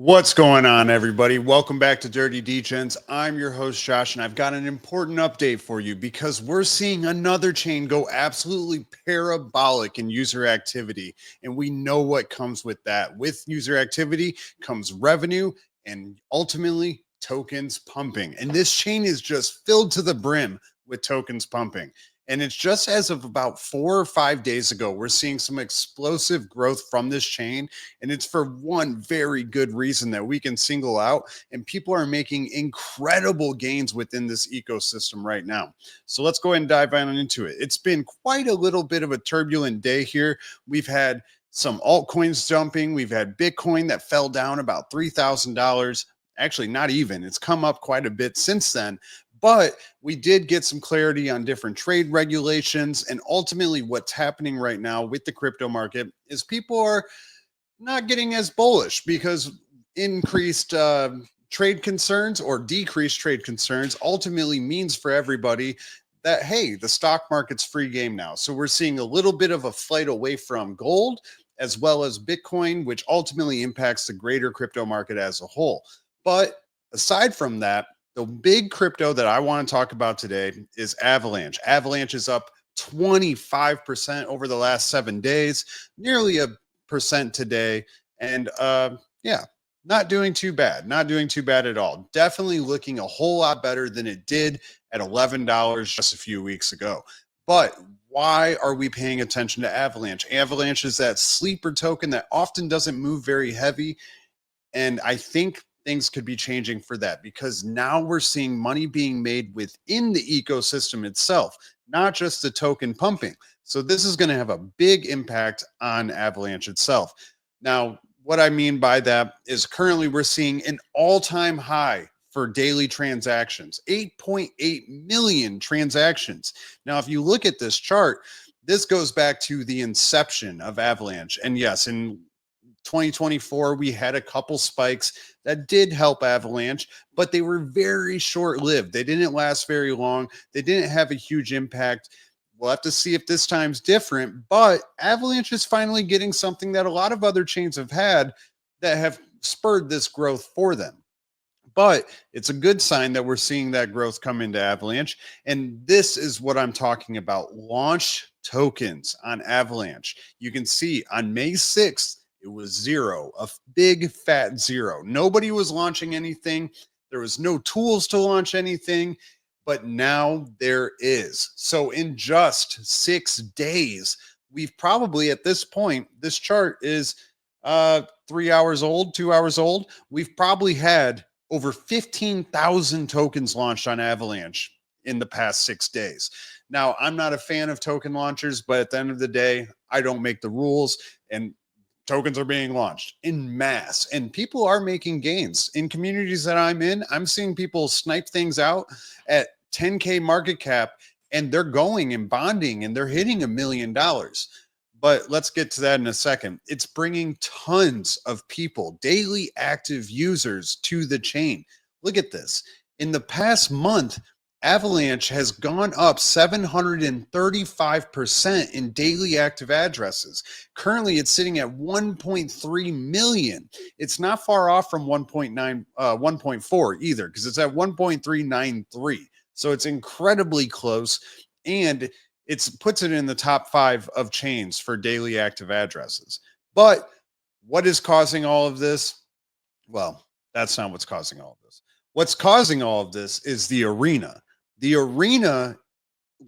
What's going on, everybody? Welcome back to Dirty Degens. I'm your host, Josh, and I've got an important update for you because we're seeing another chain go absolutely parabolic in user activity. And we know what comes with that. With user activity comes revenue and ultimately tokens pumping. And this chain is just filled to the brim with tokens pumping. And it's just as of about 4 or 5 days ago, we're seeing some explosive growth from this chain. And it's for one very good reason that we can single out. And people are making incredible gains within this ecosystem right now. So let's go ahead and dive on into it. It's been quite a little bit of a turbulent day here. We've had some altcoins jumping. We've had Bitcoin that fell down about $3,000. Actually, not even. It's come up quite a bit since then. But we did get some clarity on different trade regulations. And ultimately, what's happening right now with the crypto market is people are not getting as bullish because increased trade concerns or decreased trade concerns ultimately means for everybody that, hey, the stock market's free game now. So we're seeing a little bit of a flight away from gold as well as Bitcoin, which ultimately impacts the greater crypto market as a whole. But aside from that, the big crypto that I want to talk about today is Avalanche. Avalanche is up 25% over the last 7 days, nearly a percent today. And yeah, not doing too bad. Not doing too bad at all. Definitely looking a whole lot better than it did at $11 just a few weeks ago. But why are we paying attention to Avalanche? Avalanche is that sleeper token that often doesn't move very heavy. And I think things could be changing for that because now we're seeing money being made within the ecosystem itself, not just the token pumping. So this is going to have a big impact on Avalanche itself. Now, what I mean by that is currently we're seeing an all-time high for daily transactions, 8.8 million transactions. Now, if you look at this chart, this goes back to the inception of Avalanche. And yes, in 2024, we had a couple spikes that did help Avalanche, but they were very short-lived. They didn't last very long. They didn't have a huge impact. We'll have to see if this time's different, but Avalanche is finally getting something that a lot of other chains have had that have spurred this growth for them. But it's a good sign that we're seeing that growth come into Avalanche. And this is what I'm talking about, launch tokens on Avalanche. You can see on May 6th, it was zero, a big fat zero. Nobody was launching anything. There was no tools to launch anything, but now there is. So in just 6 days, we've probably at this point, this chart is 3 hours old, 2 hours old. We've probably had over 15,000 tokens launched on Avalanche in the past 6 days. Now, I'm not a fan of token launchers, but at the end of the day, I don't make the rules, and tokens are being launched in mass and people are making gains in communities that I'm in. I'm seeing people snipe things out at 10K market cap and they're going and bonding and they're hitting $1 million. But let's get to that in a second. It's bringing tons of people, daily active users to the chain. Look at this. In the past month, Avalanche has gone up 735% in daily active addresses. Currently, it's sitting at 1.3 million. It's not far off from 1.4 either, because it's at 1.393. So it's incredibly close, and it puts it in the top 5 of chains for daily active addresses. But what is causing all of this? Well, that's not what's causing all of this. What's causing all of this is the arena. The arena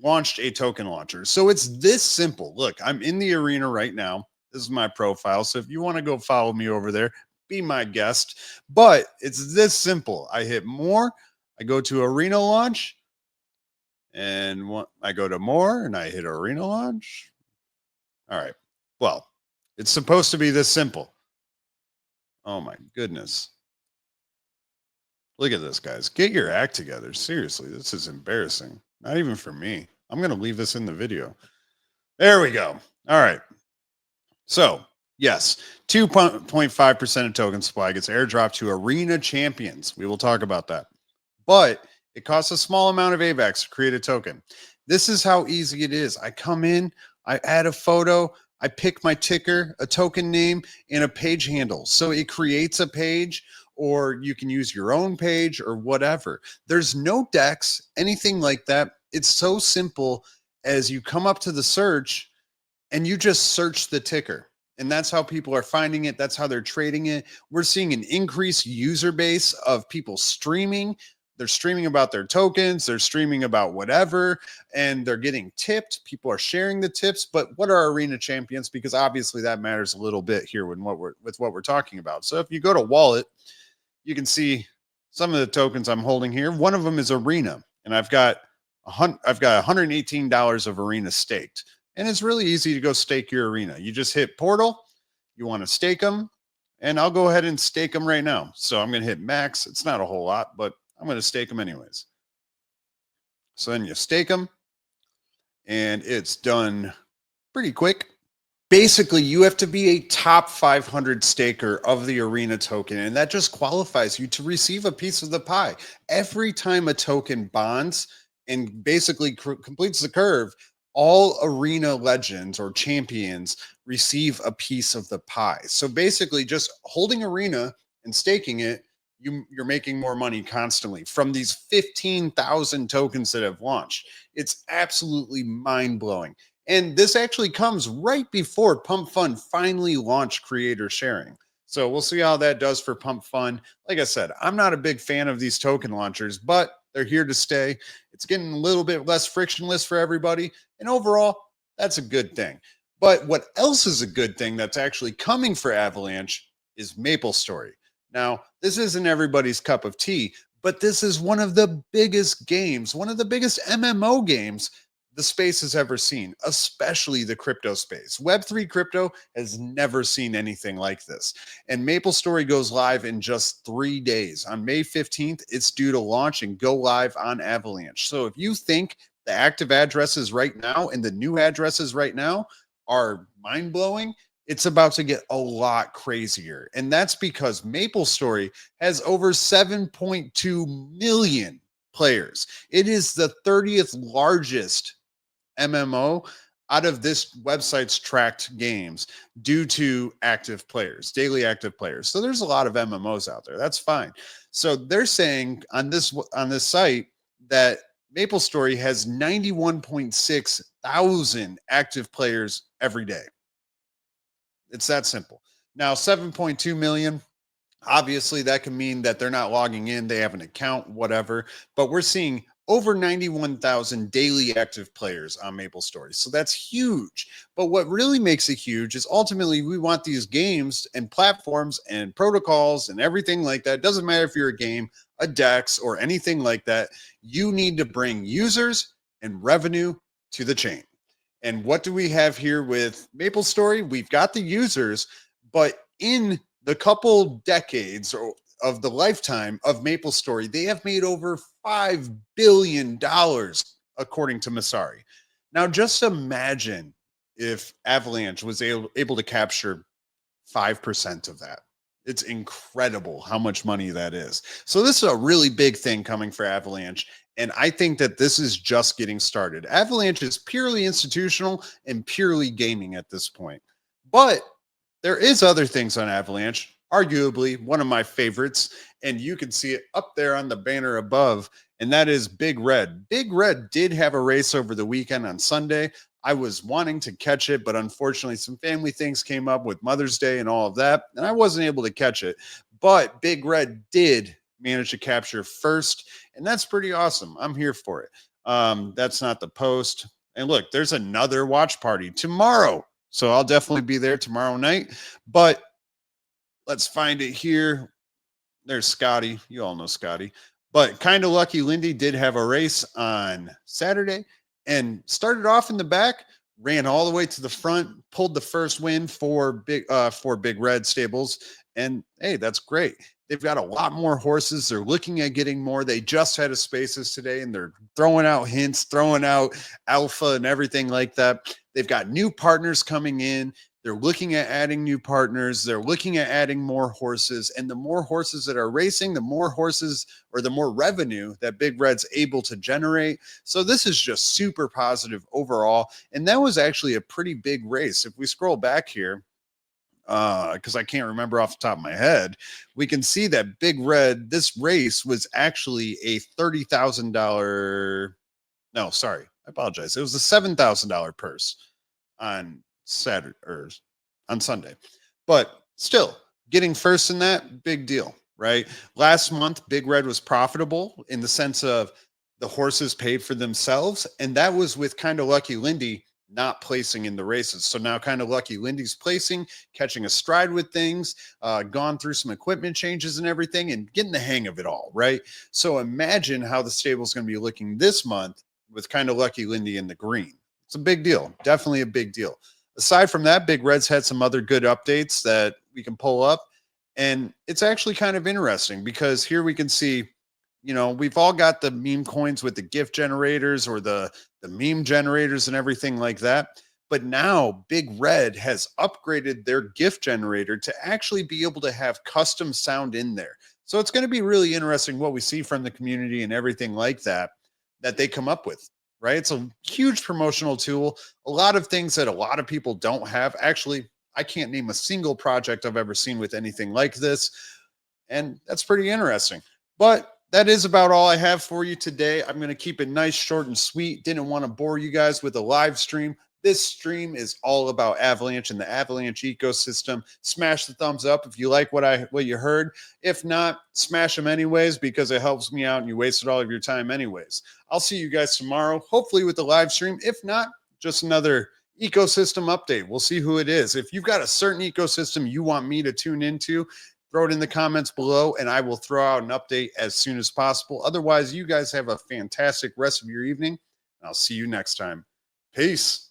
launched a token launcher. So it's this simple. Look, I'm in the arena right now. This is my profile. So if you want to go follow me over there, be my guest. But it's this simple. I hit more. I go to arena launch. And I go to more and I hit arena launch. All right. Well, it's supposed to be this simple. Oh my goodness. Look at this, guys. Get your act together. Seriously, this is embarrassing. Not even for me. I'm going to leave this in the video. There we go. All right. So, yes, 2.5% of token supply gets airdropped to arena champions. We will talk about that. But it costs a small amount of AVAX to create a token. This is how easy it is. I come in, I add a photo, I pick my ticker, a token name, and a page handle. So it creates a page, or you can use your own page or whatever. There's no DEX, anything like that. It's so simple as you come up to the search and you just search the ticker. And that's how people are finding it. That's how they're trading it. We're seeing an increased user base of people streaming. They're streaming about their tokens, they're streaming about whatever, and they're getting tipped. People are sharing the tips. But what are arena champions? Because obviously that matters a little bit here with what we're talking about. So if you go to wallet, you can see some of the tokens I'm holding here. One of them is arena, and I've got $118 of arena staked. And it's really easy to go stake your arena. You just hit portal, you want to stake them, and I'll go ahead and stake them right now. So I'm going to hit max. It's not a whole lot, but I'm going to stake them anyways. So then you stake them, and it's done pretty quick. Basically, you have to be a top 500 staker of the arena token, and that just qualifies you to receive a piece of the pie. Every time a token bonds and basically completes the curve, all arena legends or champions receive a piece of the pie. So basically, just holding arena and staking it, you're making more money constantly from these 15,000 tokens that have launched. It's absolutely mind-blowing. And this actually comes right before Pump Fund finally launched creator sharing. So we'll see how that does for Pump Fund. Like I said, I'm not a big fan of these token launchers, but they're here to stay. It's getting a little bit less frictionless for everybody. And overall, that's a good thing. But what else is a good thing that's actually coming for Avalanche is MapleStory. Now, this isn't everybody's cup of tea, but this is one of the biggest games, one of the biggest MMO games the space has ever seen, especially the crypto space. Web3 crypto has never seen anything like this. And MapleStory goes live in just 3 days. On May 15th, it's due to launch and go live on Avalanche. So if you think the active addresses right now and the new addresses right now are mind-blowing, it's about to get a lot crazier. And that's because MapleStory has over 7.2 million players. It is the 30th largest MMO out of this website's tracked games due to active players, daily active players. So there's a lot of MMOs out there. That's fine. So they're saying on this site that MapleStory has 91.6 thousand active players every day. It's that simple. Now, 7.2 million, obviously that can mean that they're not logging in, they have an account, whatever, but we're seeing over 91,000 daily active players on MapleStory. So that's huge. But what really makes it huge is ultimately we want these games and platforms and protocols and everything like that. It doesn't matter if you're a game, a DEX, or anything like that. You need to bring users and revenue to the chain. And what do we have here with MapleStory? We've got the users, but in the couple decades of the lifetime of MapleStory, they have made over $5 billion, according to Masari. Now, just imagine if Avalanche was able to capture 5% of that. It's incredible how much money that is. So this is a really big thing coming for Avalanche. And I think that this is just getting started. Avalanche is purely institutional and purely gaming at this point. But there is other things on Avalanche, arguably one of my favorites, and you can see it up there on the banner above, and that is Big Red. Big Red did have a race over the weekend on Sunday. I was wanting to catch it, but unfortunately some family things came up with Mother's Day and all of that, and I wasn't able to catch it. But Big Red did manage to capture first, and that's pretty awesome. I'm here for it. That's not the post. And look, there's another watch party tomorrow. So I'll definitely be there tomorrow night. But let's find it here. There's Scotty. You all know Scotty. But Kind of Lucky Lindy did have a race on Saturday and started off in the back, ran all the way to the front, pulled the first win for Big Red Stables. And hey, that's great. They've got a lot more horses. They're looking at getting more. They just had a Spaces today, and they're throwing out hints, throwing out alpha and everything like that. They've got new partners coming in. They're looking at adding new partners. They're looking at adding more horses. And the more horses that are racing, the more horses or the more revenue that Big Red's able to generate. So this is just super positive overall. And that was actually a pretty big race. If we scroll back here, because I can't remember off the top of my head, we can see that Big Red, this race was actually a $30,000. No, sorry, I apologize. It was a $7,000 purse on Saturday or on Sunday, but still getting first in that, big deal, right? Last month, Big Red was profitable in the sense of the horses paid for themselves, and that was with Kind of Lucky Lindy not placing in the races. So now Kind of Lucky Lindy's placing, catching a stride with things, gone through some equipment changes and everything, and getting the hang of it all, right? So imagine how the stable's going to be looking this month with Kind of Lucky Lindy in the green. It's a big deal, definitely a big deal. Aside from that, Big Red's had some other good updates that we can pull up. And it's actually kind of interesting because here we can see, we've all got the meme coins with the GIF generators or the meme generators and everything like that. But now Big Red has upgraded their GIF generator to actually be able to have custom sound in there. So it's going to be really interesting what we see from the community and everything like that they come up with, right? It's a huge promotional tool. A lot of things that a lot of people don't have. Actually, I can't name a single project I've ever seen with anything like this. And that's pretty interesting. But that is about all I have for you today. I'm going to keep it nice, short, and sweet. Didn't want to bore you guys with a live stream. This stream is all about Avalanche and the Avalanche ecosystem. Smash the thumbs up if you like what you heard. If not, smash them anyways because it helps me out and you wasted all of your time anyways. I'll see you guys tomorrow, hopefully with the live stream. If not, just another ecosystem update. We'll see who it is. If you've got a certain ecosystem you want me to tune into, throw it in the comments below and I will throw out an update as soon as possible. Otherwise, you guys have a fantastic rest of your evening. I'll see you next time. Peace.